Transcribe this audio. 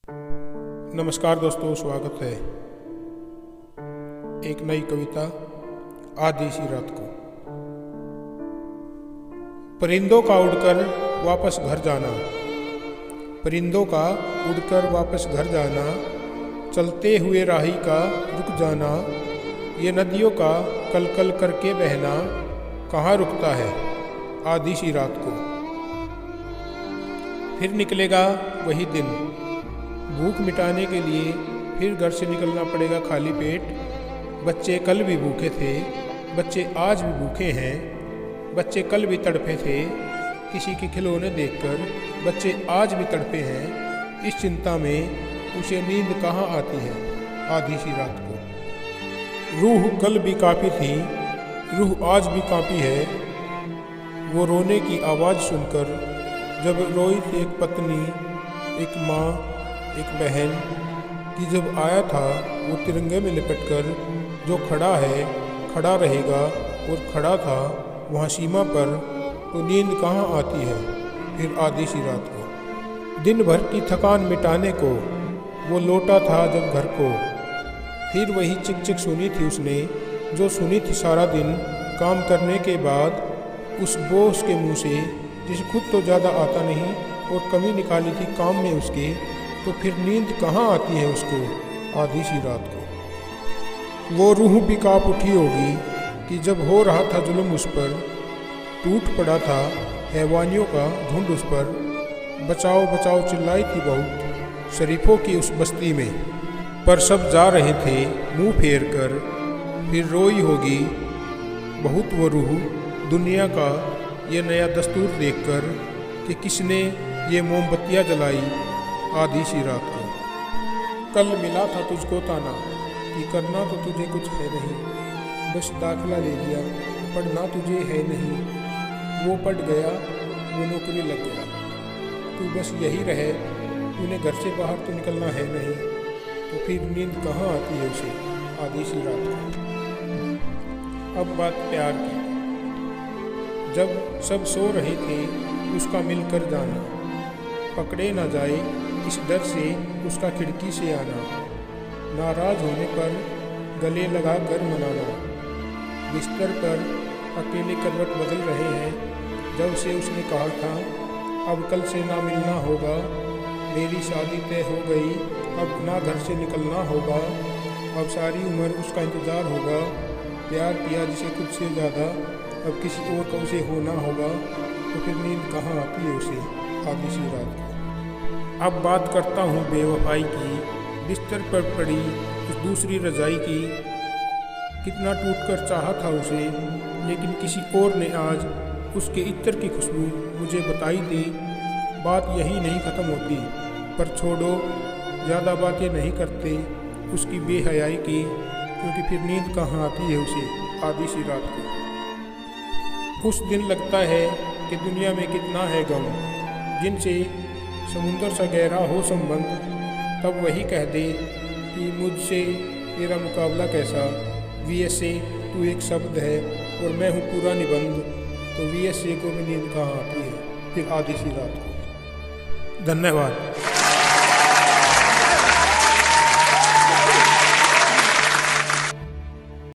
नमस्कार दोस्तों, स्वागत है एक नई कविता आधी सी रात को। परिंदों का उड़कर वापस घर जाना, परिंदों का उड़कर वापस घर जाना, चलते हुए राही का रुक जाना, ये नदियों का कल कल करके बहना कहाँ रुकता है आधी सी रात को। फिर निकलेगा वही दिन, भूख मिटाने के लिए फिर घर से निकलना पड़ेगा खाली पेट। बच्चे कल भी भूखे थे, बच्चे आज भी भूखे हैं, बच्चे कल भी तड़पे थे किसी के खिलौने देखकर, बच्चे आज भी तड़पे हैं। इस चिंता में उसे नींद कहाँ आती है आधी सी रात को। रूह कल भी काँपी थी, रूह आज भी काँपी है, वो रोने की आवाज़ सुनकर जब रोई थी एक पत्नी, एक माँ, एक बहन कि जब आया था वो तिरंगे में लिपटकर, जो खड़ा है खड़ा रहेगा और खड़ा था वहाँ सीमा पर, तो नींद कहाँ आती है फिर आधी सी रात को। दिन भर की थकान मिटाने को वो लौटा था जब घर को, फिर वही चिक चिक सुनी थी उसने, जो सुनी थी सारा दिन काम करने के बाद उस बॉस के मुँह से, जिसे खुद तो ज़्यादा आता नहीं और कमी निकाली थी काम में उसके। तो फिर नींद कहाँ आती है उसको आधी सी रात को। वो रूह भी काँप उठी होगी कि जब हो रहा था जुल्म उस पर, टूट पड़ा था हैवानियों का झुंड उस पर। बचाओ बचाओ चिल्लाई थी बहुत शरीफों की उस बस्ती में, पर सब जा रहे थे मुंह फेर कर। फिर रोई होगी बहुत वो रूह दुनिया का ये नया दस्तूर देखकर कि किसने ये मोमबत्तियाँ जलाई आधी सी रात को। कल मिला था तुझको ताना कि करना तो तुझे कुछ है नहीं, बस दाखिला ले लिया पढ़ना तुझे है नहीं। वो पढ़ गया, वो नौकरी लग गया, तू बस यही रहे, तूने घर से बाहर तो निकलना है नहीं। तो फिर नींद कहाँ आती है उसे आधी सी रात को। अब बात प्यार की, जब सब सो रहे थे उसका मिलकर जाना, पकड़े ना जाए इस डर से उसका खिड़की से आना, नाराज होने पर गले लगा कर मनाना। बिस्तर पर अकेले करवट बदल रहे हैं, जब से उसने कहा था अब कल से ना मिलना होगा, मेरी शादी तय हो गई, अब ना घर से निकलना होगा, अब सारी उम्र उसका इंतज़ार होगा। प्यार किया जिसे खुद से ज़्यादा, अब किसी और का उसे होना होगा। तो फिर नींद कहाँ आती है उसे आधी सी रात को। अब बात करता हूँ बेवफाई की, बिस्तर पर पड़ी उस दूसरी रज़ाई की। कितना टूट कर चाहा था उसे, लेकिन किसी और ने आज उसके इत्र की खुशबू मुझे बताई थी। बात यही नहीं ख़त्म होती, पर छोड़ो ज़्यादा बातें नहीं करते उसकी बेहयाई की, क्योंकि फिर नींद कहाँ आती है उसे आधी सी रात को। उस दिन लगता है कि दुनिया में कितना है गम, जिनसे समुंदर सा गहरा हो संबंध, तब वही कह दे कि मुझसे तेरा मुकाबला कैसा। VSA तू एक शब्द है और मैं हूँ पूरा निबंध, तो VSA को भी नींद कहाँ आती है फिर आधी सी रात को। धन्यवाद।